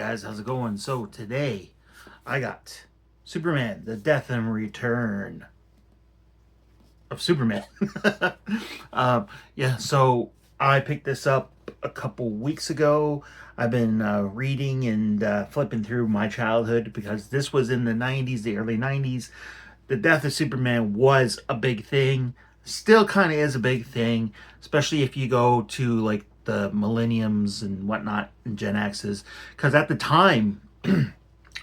guys, how's it going? So today I got Superman, the Death and Return of Superman. So I picked this up a couple weeks ago. I've been reading and flipping through my childhood because this was in the 90s, the early 90s. The death of Superman was a big thing. Still kind of is a big thing, especially if you go to like the millenniums and whatnot and Gen X's. Because at the time,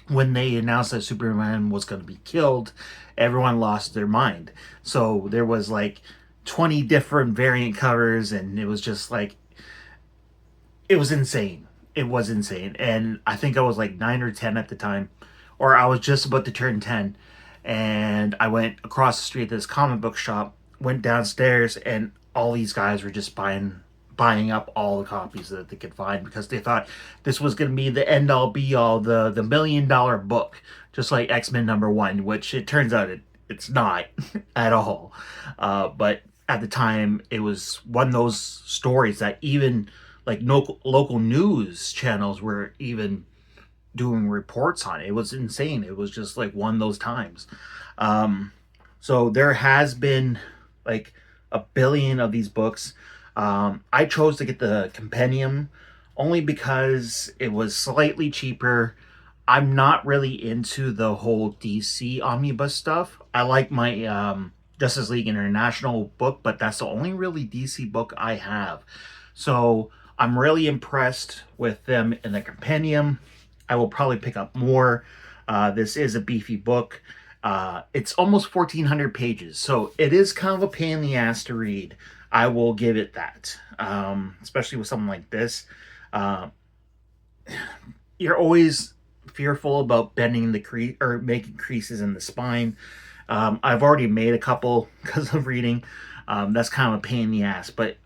when they announced that Superman was going to be killed, everyone lost their mind. So there was like 20 different variant covers, and it was just like, it was insane. It was insane. And I think I was like 9 or 10 at the time, or I was just about to turn 10. And I went across the street to this comic book shop, went downstairs, and all these guys were just buying up all the copies that they could find because they thought this was going to be the end all be all, the $1 million book, just like X-Men #1, which it turns out it's not at all. But at the time, it was one of those stories that even like local news channels were even doing reports on it. It was insane. It was just like one of those times. So there has been like a billion of these books. I chose to get the compendium only because it was slightly cheaper. I'm not really into the whole DC omnibus stuff. I like my Justice League International book, but that's the only really DC book I have. So I'm really impressed with them in the compendium. I will probably pick up more. This is a beefy book. It's almost 1,400 pages, so it is kind of a pain in the ass to read. I will give it that, especially with something like this. Uh, you're always fearful about bending the crease or making creases in the spine. I've already made a couple because of reading. That's kind of a pain in the ass. But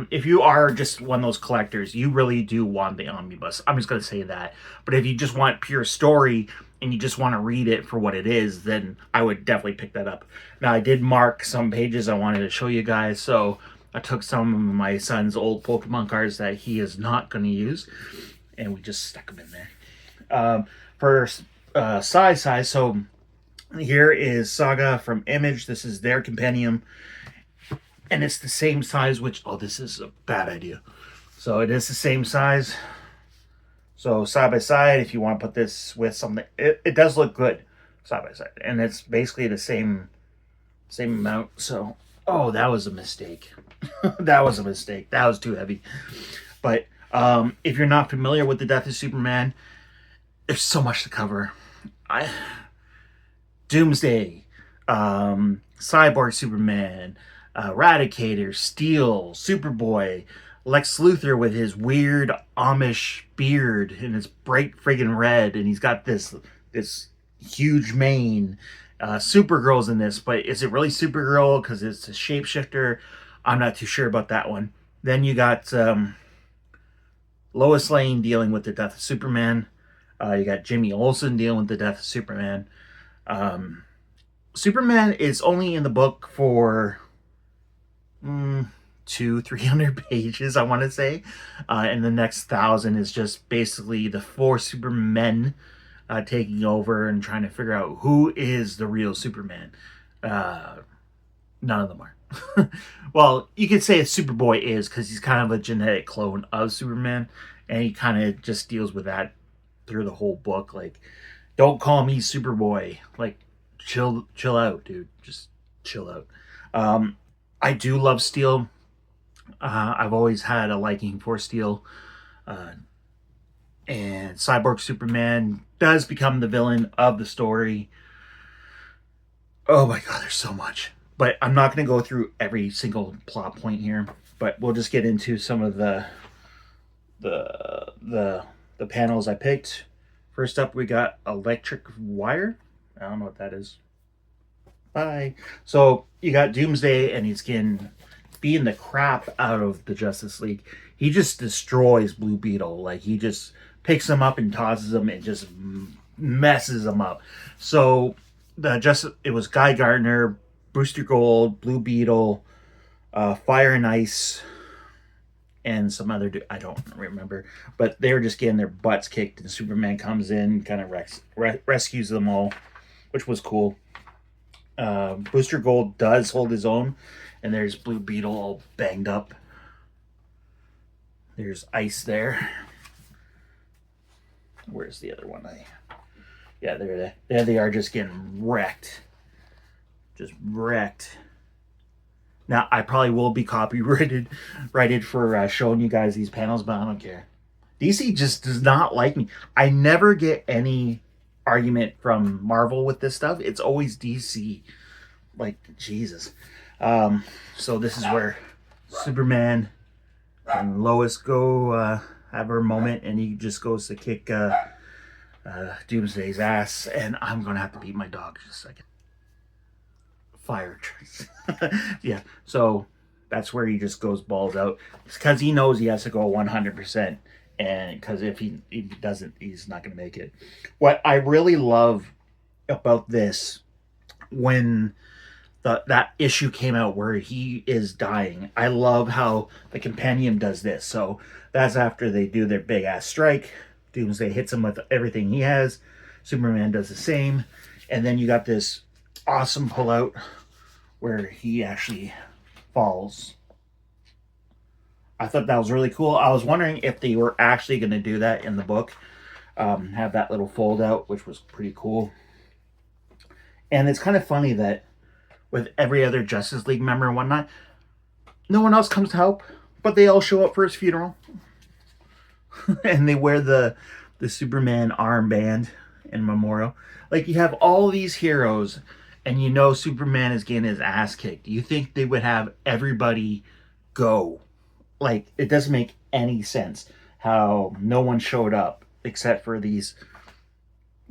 if you are just one of those collectors, you really do want the omnibus. I'm just going to say that. But if you just want pure story and you just want to read it for what it is, then I would definitely pick that up. Now, I did mark some pages I wanted to show you guys. So I took some of my son's old Pokemon cards that he is not going to use, and we just stuck them in there. For size, so here is Saga from Image. This is their compendium, and it's the same size, which, oh, this is a bad idea. So it is the same size. So side by side, if you want to put this with something, it does look good side by side, and it's basically the same amount. So, oh, that was a mistake. That was a mistake. That was too heavy. But if you're not familiar with the Death of Superman, there's so much to cover. Doomsday, Cyborg Superman, Eradicator, Steel, Superboy, Lex Luthor with his weird Amish beard and his bright friggin' red, and he's got this huge mane. Supergirl's in this, but is it really Supergirl because it's a shapeshifter? I'm not too sure about that one. Then you got Lois Lane dealing with the death of Superman. You got Jimmy Olsen dealing with the death of Superman. Superman is only in the book for 300 pages, I want to say. And the next 1,000 is just basically the 4 Supermen taking over and trying to figure out who is the real Superman. None of them are. Well, you could say Superboy is because he's kind of a genetic clone of Superman, and he kind of just deals with that through the whole book. Like, don't call me Superboy. Like, chill out, dude. Just chill out. I do love Steel. I've always had a liking for Steel. And Cyborg Superman does become the villain of the story. Oh my god, there's so much. But I'm not going to go through every single plot point here. But we'll just get into some of the panels I picked. First up, we got Electric Wire. I don't know what that is. Bye. So you got Doomsday, and he's getting beating the crap out of the Justice League. He just destroys Blue Beetle. Like, he just picks him up and tosses him and just messes him up. So it was Guy Gardner, Booster Gold, Blue Beetle, Fire and Ice, and some other I don't remember, but they were just getting their butts kicked, and Superman comes in, kind of rescues them all, which was cool. Booster Gold does hold his own, and there's Blue Beetle all banged up. There's Ice there. Where's the other one? Yeah, there they are, just getting wrecked. Just wrecked. Now, I probably will be copyrighted for showing you guys these panels, but I don't care. DC just does not like me. I never get any argument from Marvel with this stuff. It's always DC. Like, Jesus. So this is where Superman and Lois go have her moment, and he just goes to kick Doomsday's ass, and I'm going to have to beat my dog just a second. Fire. Yeah, so that's where he just goes balls out. It's because he knows he has to go 100%, and because if he doesn't, he's not going to make it. What I really love about this, when that issue came out where he is dying, I love how the compendium does this. So that's after they do their big ass strike. Doomsday hits him with everything he has. Superman does the same, and then you got this awesome pullout where he actually falls. I thought that was really cool. I was wondering if they were actually going to do that in the book, have that little fold out, which was pretty cool. And it's kind of funny that with every other Justice League member and whatnot, no one else comes to help, but they all show up for his funeral. And they wear the Superman armband in memorial. Like, you have all these heroes, and you know Superman is getting his ass kicked. You think they would have everybody go. Like, it doesn't make any sense how no one showed up except for these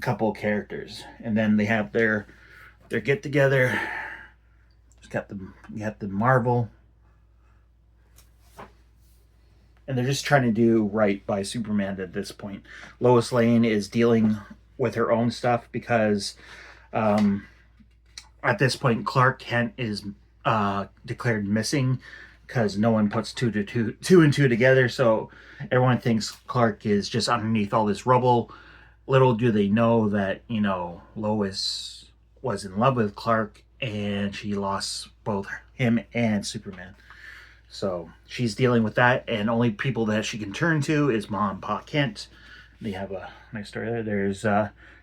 couple of characters. And then they have their get together. You got the Marvel, and they're just trying to do right by Superman at this point. Lois Lane is dealing with her own stuff because at this point Clark Kent is declared missing because no one puts two and two together. So everyone thinks Clark is just underneath all this rubble. Little do they know that, Lois was in love with Clark, and she lost both him and Superman. So she's dealing with that, and only people that she can turn to is Mom and Pa Kent. They have a nice story there. There's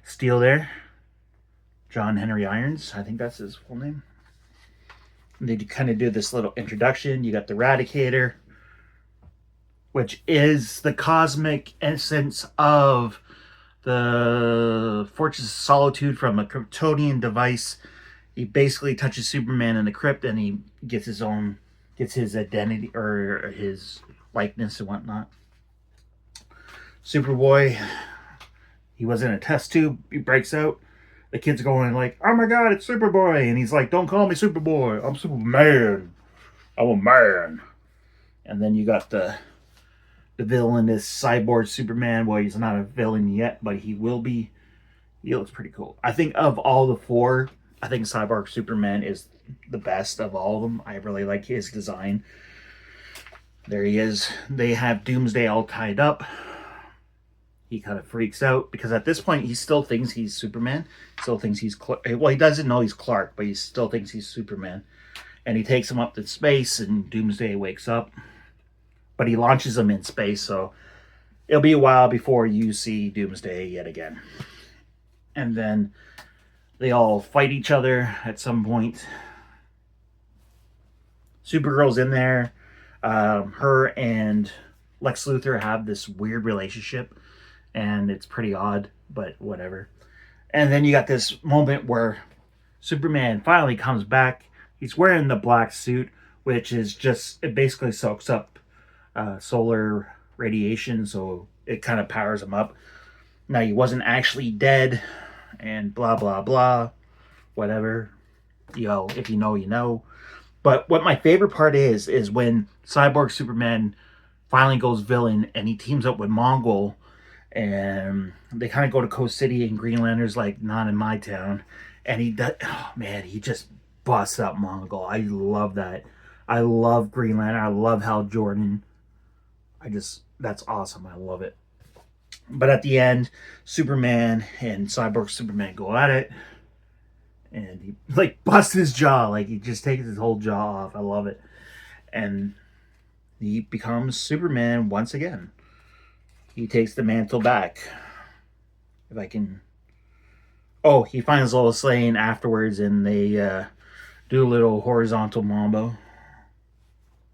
Steel there. John Henry Irons, I think that's his full name. And they kind of do this little introduction. You got the Eradicator, which is the cosmic essence of the Fortress of Solitude from a Kryptonian device. He basically touches Superman in the crypt, and he gets his identity or his likeness and whatnot. Superboy, he was in a test tube. He breaks out. The kid's going like, "Oh my God, it's Superboy!" And he's like, "Don't call me Superboy. I'm Superman. I'm a man." And then you got the villainous cyborg Superman. Well, he's not a villain yet, but he will be. He looks pretty cool. I think of all the four, I think Cyborg Superman is the best of all of them. I really like his design. There he is. They have Doomsday all tied up. He kind of freaks out because at this point he still thinks he's Superman. Still thinks he's Clark. Well, he doesn't know he's Clark, but he still thinks he's Superman. And he takes him up to space, and Doomsday wakes up. But he launches him in space, so it'll be a while before you see Doomsday yet again. And then they all fight each other at some point. Supergirl's in there. Her and Lex Luthor have this weird relationship, and it's pretty odd, but whatever. And then you got this moment where Superman finally comes back. He's wearing the black suit, which is just, it basically soaks up solar radiation, so it kind of powers him up. Now, he wasn't actually dead, and blah, blah, blah, whatever. If you know, you know. But what my favorite part is when Cyborg Superman finally goes villain, and he teams up with Mongol, and they kind of go to Coast City, and Green Lantern's like, "Not in my town." And he does, oh man, he just busts up Mongol. I love that. I love Green Lantern. I love Hal Jordan. That's awesome. I love it. But at the end, Superman and Cyborg Superman go at it, and he like busts his jaw, like he just takes his whole jaw off. I love it. And he becomes Superman once again. He takes the mantle back. If I can. Oh, he finds Lois Lane afterwards, and they do a little horizontal mambo.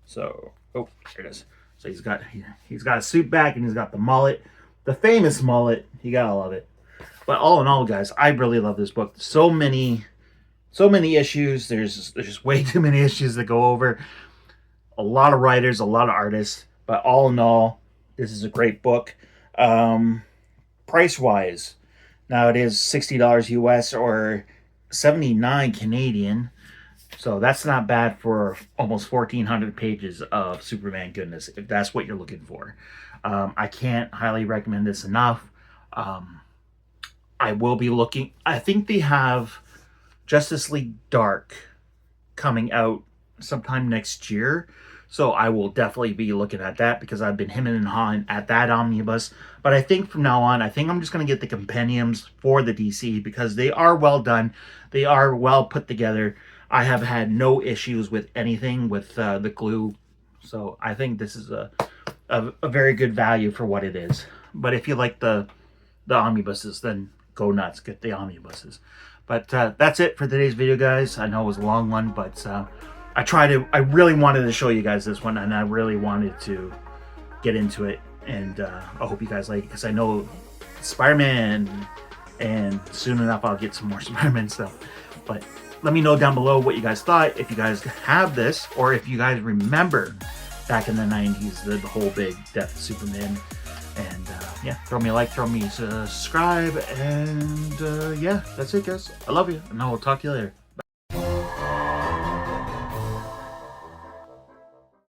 So, oh, here it is. So he's got a suit back, and he's got the mullet, the famous mullet. You gotta love it. But all in all, guys, I really love this book. So many issues. There's just way too many issues to go over. A lot of writers, a lot of artists. But all in all, this is a great book. Price wise, now it is $60 US or 79 Canadian. So that's not bad for almost 1,400 pages of Superman goodness, if that's what you're looking for. I can't highly recommend this enough. I will be looking. I think they have Justice League Dark coming out sometime next year. So I will definitely be looking at that because I've been hemming and hawing at that omnibus. But I think from now on, I think I'm just going to get the compendiums for the DC because they are well done. They are well put together. I have had no issues with anything with the glue. So I think this is a very good value for what it is. But if you like the omnibuses, then go nuts. Get the omnibuses. But that's it for today's video, guys. I know it was a long one, but I really wanted to show you guys this one, and I really wanted to get into it. And I hope you guys like it because I know Spider-Man, and soon enough I'll get some more Spider-Man stuff. But let me know down below what you guys thought, if you guys have this, or if you guys remember back in the 90s, the whole big Death of Superman. And yeah, throw me a like, throw me a subscribe, and yeah, that's it, guys. I love you, and I will talk to you later.